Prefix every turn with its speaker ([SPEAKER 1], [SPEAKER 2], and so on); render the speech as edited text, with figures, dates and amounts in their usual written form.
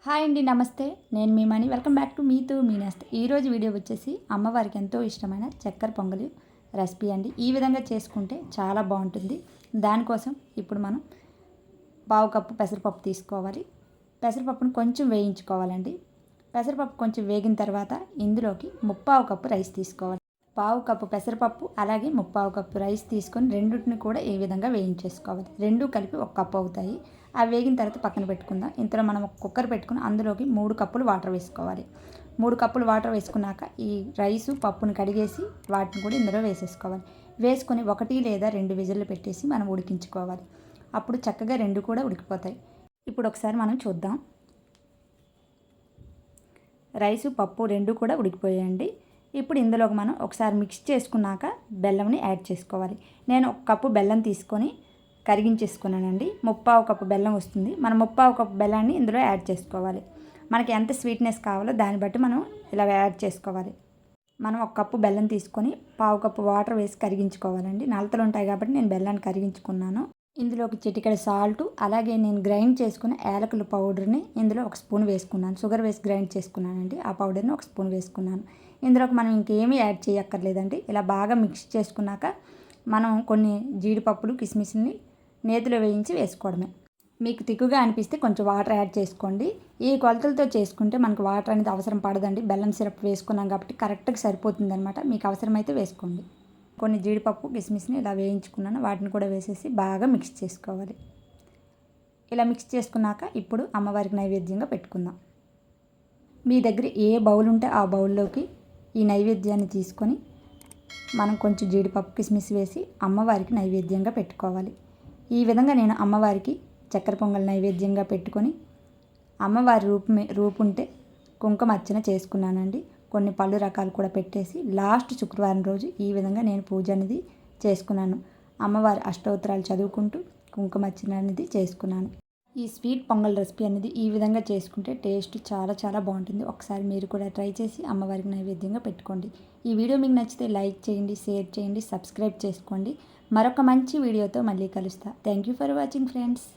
[SPEAKER 1] Hi అండి, నమస్తే. నేను మీ మనీ. వెల్కమ్ బ్యాక్ టు మీతో మీ నెస్ట్. ఈరోజు వీడియో వచ్చేసి అమ్మవారికి ఎంతో ఇష్టమైన చక్కెర పొంగలి రెసిపీ అండి. ఈ విధంగా చేసుకుంటే చాలా బాగుంటుంది. దానికోసం ఇప్పుడు మనం పావు కప్పు పెసరపప్పు తీసుకోవాలి. పెసరపప్పును కొంచెం వేయించుకోవాలండి. పెసరపప్పు కొంచెం వేగిన తర్వాత ఇందులోకి ముప్పావు కప్పు రైస్ తీసుకోవాలి. పావు కప్పు పెసరపప్పు అలాగే ముప్పావు కప్పు రైస్ తీసుకొని రెండింటిని కూడా ఈ విధంగా వేయించేసుకోవాలి. రెండు కలిపి ఒక కప్పు అవుతాయి. అవి వేగిన తర్వాత పక్కన పెట్టుకుందాం. ఇంతలో మనం ఒక కుక్కర్ పెట్టుకుని అందులోకి 3 కప్పులు వాటర్ వేసుకోవాలి. 3 కప్పులు వాటర్ వేసుకున్నాక ఈ రైసు పప్పును కడిగేసి వాటిని కూడా ఇందులో వేసేసుకోవాలి. వేసుకొని 1 లేదా 2 విజిల్లు పెట్టేసి మనం ఉడికించుకోవాలి. అప్పుడు చక్కగా రెండు కూడా ఉడికిపోతాయి. ఇప్పుడు ఒకసారి మనం చూద్దాం. రైసు పప్పు రెండు కూడా ఉడికిపోయాయండి. ఇప్పుడు ఇందులోకి మనం ఒకసారి మిక్స్ చేసుకున్నాక బెల్లంని యాడ్ చేసుకోవాలి. నేను 1 కప్పు బెల్లం తీసుకొని కరిగించేసుకున్నానండి. ముప్పావు కప్పు బెల్లం వస్తుంది. మనం ముప్పావు కప్పు బెల్లాన్ని ఇందులో యాడ్ చేసుకోవాలి. మనకి ఎంత స్వీట్నెస్ కావాలో దాన్ని బట్టి మనం ఇలా యాడ్ చేసుకోవాలి. మనం 1 కప్పు బెల్లం తీసుకొని పావు కప్పు వాటర్ వేసి కరిగించుకోవాలండి. నలతలు ఉంటాయి కాబట్టి నేను బెల్లాన్ని కరిగించుకున్నాను. ఇందులోకి చిటికెడు సాల్ట్ అలాగే నేను గ్రైండ్ చేసుకున్న యాలకుల పౌడర్ని ఇందులో 1 స్పూన్ వేసుకున్నాను. షుగర్ వేసి గ్రైండ్ చేసుకున్నానండి. ఆ పౌడర్ని 1 స్పూన్ వేసుకున్నాను. ఇందులోకి మనం ఇంకేమీ యాడ్ చేయక్కర్లేదండి. ఇలా బాగా మిక్స్ చేసుకున్నాక మనం కొన్ని జీడిపప్పులు కిస్మిస్ని నేతిలో వేయించి వేసుకోవడమే. మీకు తిక్కుగా అనిపిస్తే కొంచెం వాటర్ యాడ్ చేసుకోండి. ఈ కొలతలతో చేసుకుంటే మనకు వాటర్ అనేది అవసరం పడదండి. బెల్లం సిరప్ వేసుకున్నాం కాబట్టి కరెక్ట్గా సరిపోతుంది అనమాట. మీకు అవసరమైతే వేసుకోండి. కొన్ని జీడిపప్పు కిస్మిస్ని ఇలా వేయించుకున్నాను. వాటిని కూడా వేసేసి బాగా మిక్స్ చేసుకోవాలి. ఇలా మిక్స్ చేసుకున్నాక ఇప్పుడు అమ్మవారికి నైవేద్యంగా పెట్టుకుందాం. మీ దగ్గర ఏ బౌల్ ఉంటే ఆ బౌల్లోకి ఈ నైవేద్యాన్ని తీసుకొని మనం కొంచెం జీడిపప్పు కిస్మిస్ వేసి అమ్మవారికి నైవేద్యంగా పెట్టుకోవాలి. ఈ విధంగా నేను అమ్మవారికి చక్కెర పొంగల్ నైవేద్యంగా పెట్టుకొని అమ్మవారి రూపుంటే కుంకుమ అర్చన చేసుకున్నానండి. కొన్ని పళ్ళు రకాలు కూడా పెట్టేసి లాస్ట్ శుక్రవారం రోజు ఈ విధంగా నేను పూజ అనేది చేసుకున్నాను. అమ్మవారి అష్టోత్తరాలు చదువుకుంటూ కుంకుమ అర్చన అనేది చేసుకున్నాను. ఈ స్వీట్ పొంగల్ రెసిపీ అనేది ఈ విధంగా చేసుకుంటే టేస్ట్ చాలా చాలా బాగుంటుంది. ఒకసారి మీరు కూడా ట్రై చేసి అమ్మవారికి నైవేద్యంగా పెట్టుకోండి. ఈ వీడియో మీకు నచ్చితే లైక్ చేయండి, షేర్ చేయండి, సబ్స్క్రైబ్ చేసుకోండి. మరొక మంచి వీడియోతో మళ్ళీ కలుస్తా. Thank you for watching friends.